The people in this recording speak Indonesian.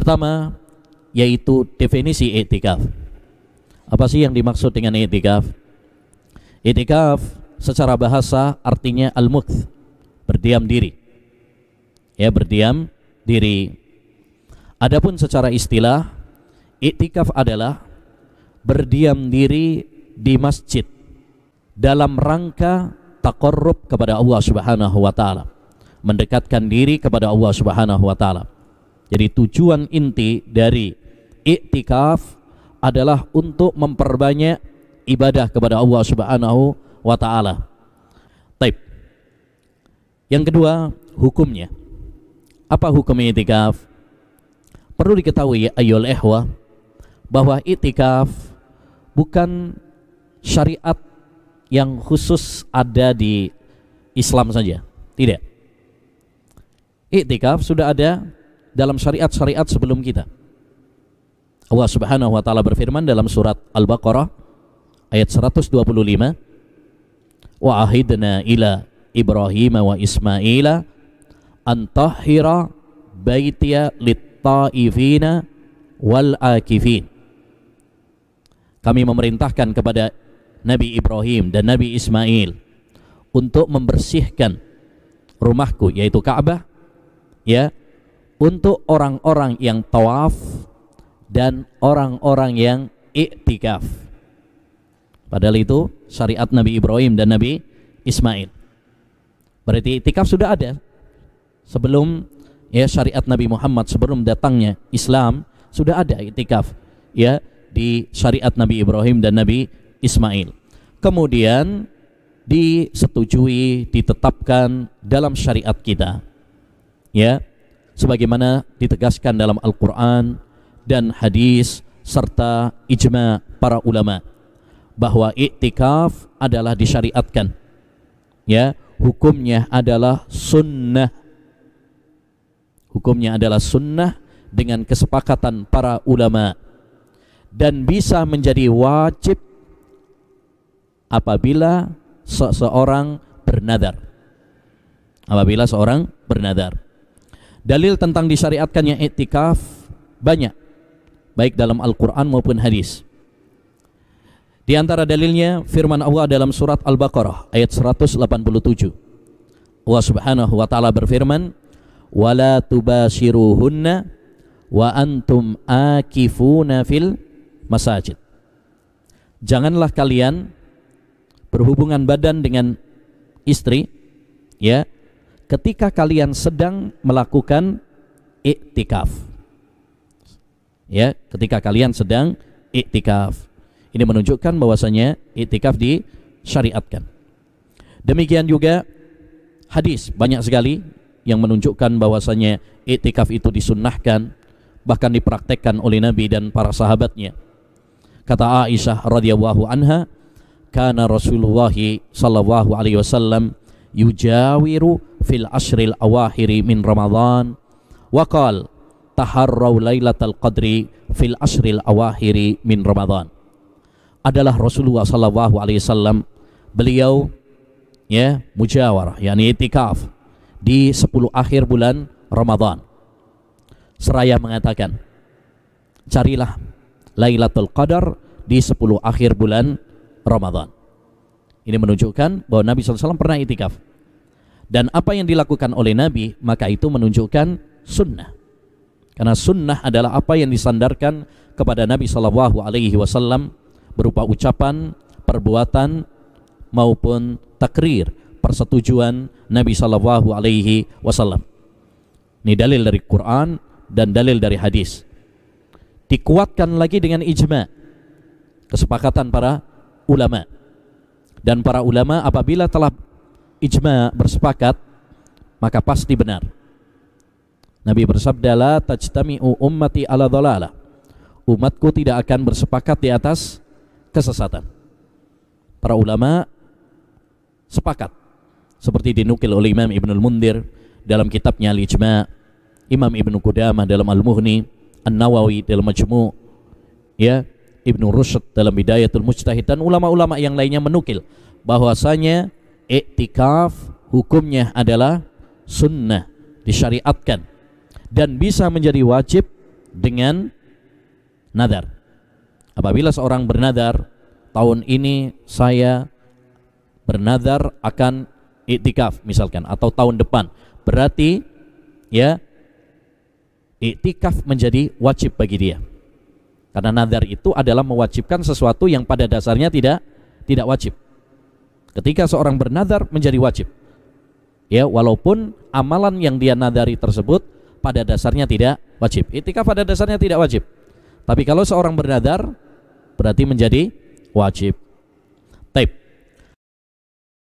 pertama yaitu definisi i'tikaf. Apa sih yang dimaksud dengan i'tikaf? I'tikaf secara bahasa artinya al-mukth, berdiam diri. Ya, berdiam diri. Adapun secara istilah, i'tikaf adalah berdiam diri di masjid dalam rangka taqarrub kepada Allah Subhanahu wa taala, mendekatkan diri kepada Allah Subhanahu wa taala. Jadi tujuan inti dari i'tikaf adalah untuk memperbanyak ibadah kepada Allah Subhanahu wa taala. Baik. Yang kedua, hukumnya. Apa hukum i'tikaf? Perlu diketahui ayyuhal ikhwah bahwa i'tikaf bukan syariat yang khusus ada di Islam saja. Tidak. I'tikaf sudah ada dalam syariat-syariat sebelum kita. Allah Subhanahu wa taala berfirman dalam surat Al-Baqarah ayat 125, wa ahidna ila Ibrahim wa Ismaila an tahhira baitiya lit-taifina wal akifin. Kami memerintahkan kepada Nabi Ibrahim dan Nabi Ismail untuk membersihkan rumahku, yaitu Ka'bah, ya, untuk orang-orang yang tawaf dan orang-orang yang i'tikaf. Padahal itu syariat Nabi Ibrahim dan Nabi Ismail. Berarti i'tikaf sudah ada sebelum ya syariat Nabi Muhammad, sebelum datangnya Islam sudah ada i'tikaf ya di syariat Nabi Ibrahim dan Nabi Ismail. Kemudian disetujui, ditetapkan dalam syariat kita. Ya, sebagaimana ditegaskan dalam Al-Quran dan hadis serta ijma para ulama bahwa i'tikaf adalah disyariatkan. Ya, hukumnya adalah sunnah. Hukumnya adalah sunnah dengan kesepakatan para ulama dan bisa menjadi wajib apabila seseorang bernadar. Apabila seorang bernadar. Dalil tentang disyariatkannya i'tikaf banyak, baik dalam Al-Quran maupun hadis. Di antara dalilnya firman Allah dalam surat Al-Baqarah ayat 187. Allah Subhanahu wa taala berfirman, "Wala tubashiruhunna wa antum akifuna fil masajid." Janganlah kalian berhubungan badan dengan istri, ya, ketika kalian sedang melakukan i'tikaf. Ya, ketika kalian sedang i'tikaf. Ini menunjukkan bahwasanya i'tikaf disyariatkan. Demikian juga hadis banyak sekali yang menunjukkan bahwasanya i'tikaf itu disunnahkan, bahkan dipraktekkan oleh Nabi dan para sahabatnya. Kata Aisyah radhiyallahu anha, kana Rasulullah sallallahu alaihi wasallam yujawiru fil ashril awakhiri min Ramadan wa qala taharraw lailatal qadri fil ashril awakhiri min Ramadan. Adalah Rasulullah sallallahu alaihi wasallam, beliau ya mujawarah, yakni i'tikaf di 10 akhir bulan Ramadan. Seraya mengatakan, carilah Lailatul Qadar di 10 akhir bulan Ramadan. Ini menunjukkan bahwa Nabi SAW pernah i'tikaf. Dan apa yang dilakukan oleh Nabi, maka itu menunjukkan sunnah. Karena sunnah adalah apa yang disandarkan kepada Nabi SAW berupa ucapan, perbuatan, maupun takrir, persetujuan Nabi SAW. Ini dalil dari Quran dan dalil dari hadis. Dikuatkan lagi dengan ijma, kesepakatan para ulama. Dan para ulama apabila telah ijma bersepakat, maka pasti benar. Nabi bersabda, la tajtami'u ummati ala dhalalah. Umatku tidak akan bersepakat di atas kesesatan. Para ulama sepakat, seperti dinukil oleh Imam Ibnul Mundir dalam kitabnya Al-Ijma', Imam Ibnu Qudamah dalam Al-Mughni, An-Nawawi dalam Majmu', ya, Ibnu Rushd dalam Bidayatul Mujtahid, dan ulama-ulama yang lainnya menukil bahwasanya i'tikaf hukumnya adalah sunnah, disyariatkan, dan bisa menjadi wajib dengan nadar. Apabila seorang bernadar, tahun ini saya bernadar akan iktikaf misalkan, atau tahun depan, berarti ya iktikaf menjadi wajib bagi dia. Karena nadar itu adalah mewajibkan sesuatu yang pada dasarnya tidak wajib. Ketika seorang bernadar menjadi wajib. Ya, walaupun amalan yang dia nadari tersebut pada dasarnya tidak wajib. Iktikaf pada dasarnya tidak wajib. Tapi kalau seorang bernadar berarti menjadi wajib.